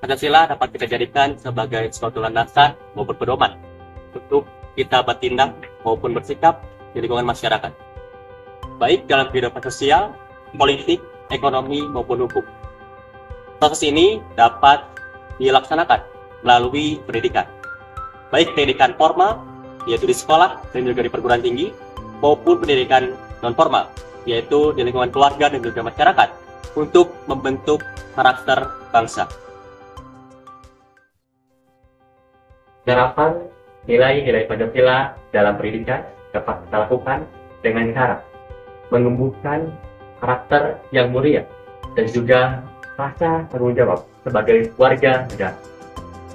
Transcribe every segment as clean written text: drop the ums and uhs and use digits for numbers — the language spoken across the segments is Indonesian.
Pancasila dapat kita jadikan sebagai suatu landasan maupun pedoman untuk kita bertindak maupun bersikap di lingkungan masyarakat, baik dalam kehidupan sosial, politik, ekonomi, maupun hukum. Proses ini dapat dilaksanakan melalui pendidikan, baik pendidikan formal, yaitu di sekolah dan juga di perguruan tinggi, maupun pendidikan non-formal, yaitu di lingkungan keluarga dan juga masyarakat, untuk membentuk karakter bangsa. Penerapan nilai-nilai Pancasila dalam pendidikan dapat kita lakukan dengan cara menumbuhkan karakter yang mulia dan juga rasa tanggung jawab sebagai warga negara.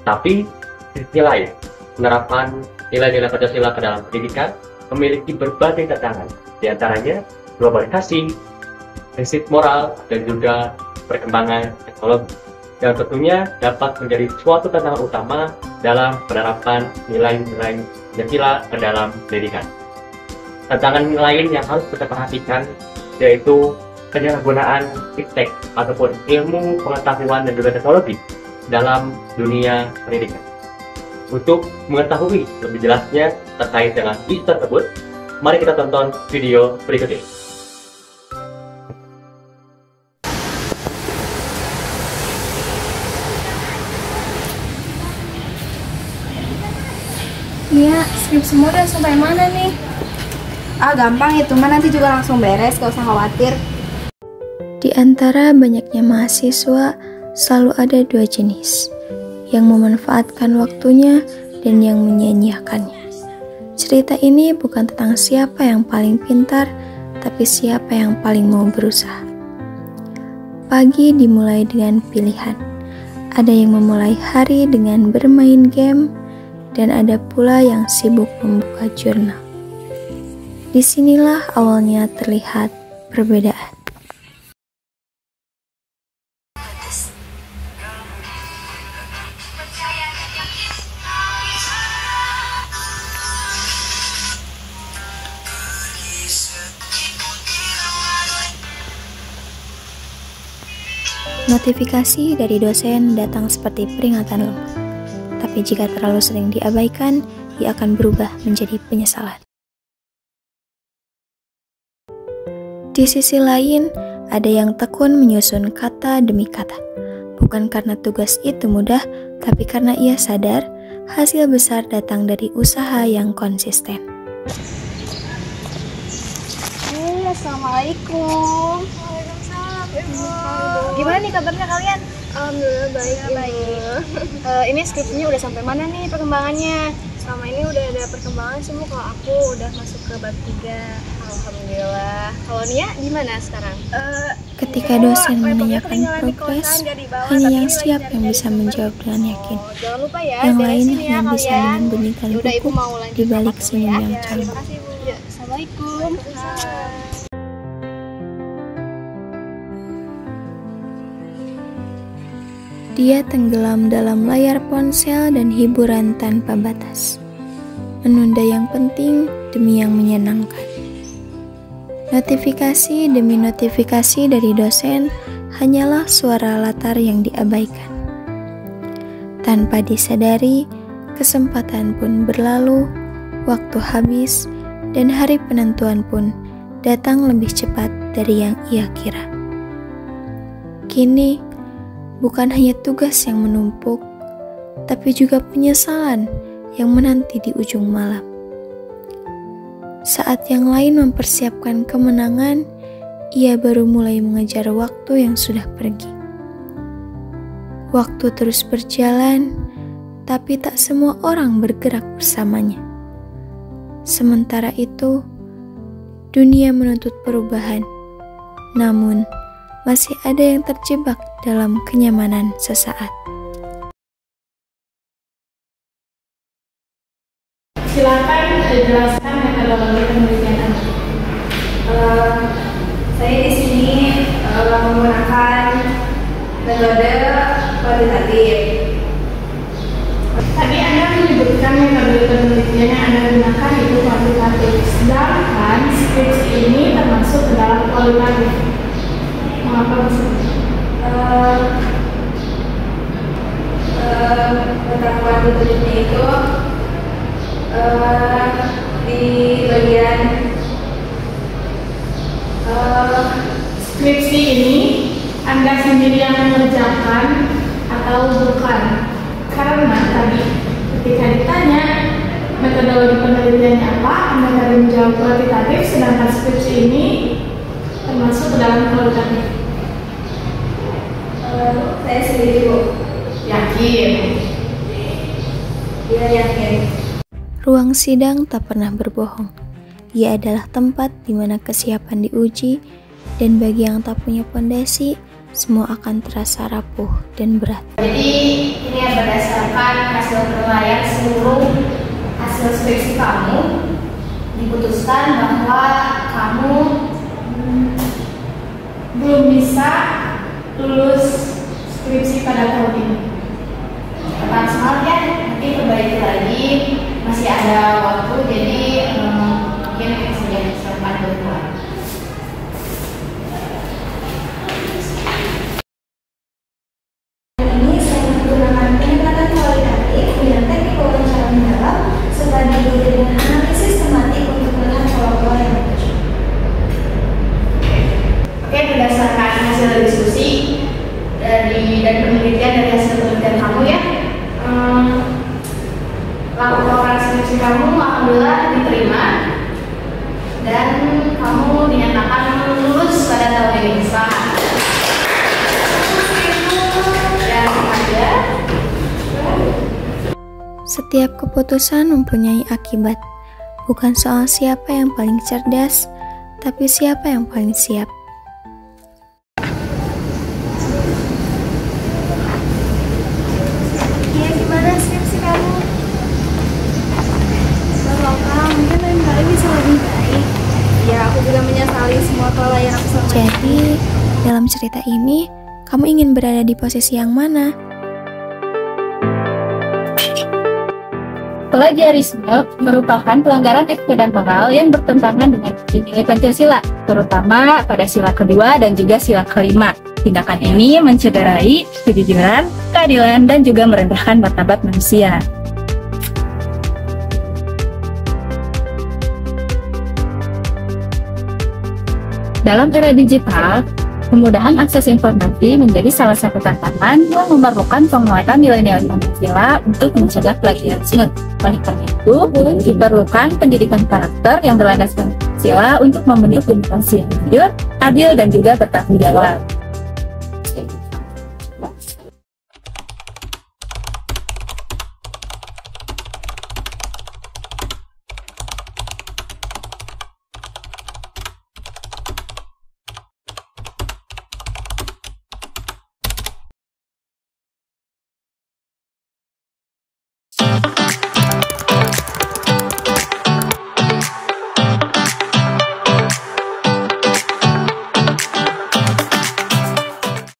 Tapi di sisi lain, penerapan nilai-nilai Pancasila ke dalam pendidikan memiliki berbagai tantangan, di antaranya globalisasi, prinsip moral, dan juga perkembangan teknologi, yang tentunya dapat menjadi suatu tantangan utama dalam penerapan nilai-nilai Pancasila ke dalam pendidikan. Tantangan lain yang harus kita perhatikan yaitu penyalahgunaan iptek ataupun ilmu pengetahuan dan juga teknologi dalam dunia pendidikan. Untuk mengetahui lebih jelasnya terkait dengan isu tersebut, mari kita tonton video berikut ini. Nia, skripsimu udah sampai mana nih? Gampang itu mah, nanti juga langsung beres, gak usah khawatir. Di antara banyaknya mahasiswa, selalu ada dua jenis, yang memanfaatkan waktunya dan yang menyia-nyiakannya. Cerita ini bukan tentang siapa yang paling pintar, tapi siapa yang paling mau berusaha. Pagi dimulai dengan pilihan. Ada yang memulai hari dengan bermain game, dan ada pula yang sibuk membuka jurnal. Disinilah awalnya terlihat perbedaan. Notifikasi dari dosen datang seperti peringatan lemah. Tapi jika terlalu sering diabaikan, ia akan berubah menjadi penyesalan. Di sisi lain, ada yang tekun menyusun kata demi kata. Bukan karena tugas itu mudah, tapi karena ia sadar hasil besar datang dari usaha yang konsisten. Assalamualaikum. Waalaikumsalam, Ibu. Gimana nih kabarnya kalian? Alhamdulillah baik, Ibu. Ini skripsinya udah sampai mana nih perkembangannya? Selama ini udah ada perkembangan sih, Bu. Kalau aku udah masuk ke bab 3. Alhamdulillah. Kalau Nia gimana sekarang? Ketika dosen menanyakan progres, hanya yang siap yang bisa menjawab dengan yakin. Jangan lupa ya, Yang lain beresin ya hanya bisa kalian. menyembunyikan Yaudah, Ibu buku mau lanjut di balik rapat dulu senyum ya. yang Terima canggung. kasih, Bu. Ya, Assalamualaikum. Dia tenggelam dalam layar ponsel dan hiburan tanpa batas, menunda yang penting demi yang menyenangkan. Notifikasi demi notifikasi dari dosen hanyalah suara latar yang diabaikan. Tanpa disadari, kesempatan pun berlalu, waktu habis, dan hari penentuan pun datang lebih cepat dari yang ia kira. Kini, bukan hanya tugas yang menumpuk, tapi juga penyesalan yang menanti di ujung malam. Saat yang lain mempersiapkan kemenangan, ia baru mulai mengejar waktu yang sudah pergi. Waktu terus berjalan, tapi tak semua orang bergerak bersamanya. Sementara itu, dunia menuntut perubahan, namun masih ada yang terjebak dalam kenyamanan sesaat. Silakan jelaskan metodologi penelitian Anda. Saya di sini menggunakan metode kuantitatif. Tadi Anda menyebutkan metode penelitian yang Anda gunakan itu kuantitatif, sedangkan skripsi ini termasuk ke dalam kualitatif. Mengapa bisa? Pengetahuan berikutnya itu di bagian skripsi ini Anda sendiri yang mengerjakan atau bukan? Karena tadi ketika ditanya metodologi penelitiannya apa, Anda harus menjawab kuantitatif, sedangkan skripsi ini termasuk ke dalam kualitatif. Saya sendiri, Bu. Yakin? Dia yakin. Ruang sidang tak pernah berbohong. Ia adalah tempat di mana kesiapan diuji, dan bagi yang tak punya pondasi, semua akan terasa rapuh dan berat. Jadi ini berdasarkan hasil penilaian seluruh hasil skripsi kamu, diputuskan bahwa kamu Belum bisa lulus skripsi pada tahun ini. tetap semangat ya, nanti perbaiki lagi, masih ada waktu, jadi mungkin bisa jadi silakan dulu. Ini saya menggunakan pendekatan kualitatif dengan teknik wawancara mendalam serta diikuti dengan analisis sistematik untuk melihat pola-pola yang muncul. Oke, berdasarkan hasil diskusi dan penelitian dari hasil penelitian kamu ya, laporan skripsi kamu alhamdulillah diterima dan kamu dinyatakan lulus pada tahun ini. Dan ada Setiap keputusan mempunyai akibat, bukan soal siapa yang paling cerdas, tapi siapa yang paling siap. Ya, gimana skripsi kamu? Kak, mungkin lain kali bisa lebih baik. Ya, aku juga menyesali semua kelalaian aku selama ini. Jadi, dalam cerita ini, kamu ingin berada di posisi yang mana? Plagiarisme merupakan pelanggaran etika dan moral yang bertentangan dengan nilai Pancasila, terutama pada sila kedua dan juga sila kelima. Tindakan ini mencederai kejujuran, keadilan, dan juga merendahkan martabat manusia. Dalam era digital, kemudahan akses informasi menjadi salah satu tantangan yang memerlukan penguatan nilai-nilai Pancasila untuk mencegah plagiarisme. Oleh karena itu, diperlukan pendidikan karakter yang berlandaskan Pancasila untuk memenuhi demokrasi yang jujur, adil, dan juga bertanggung jawab.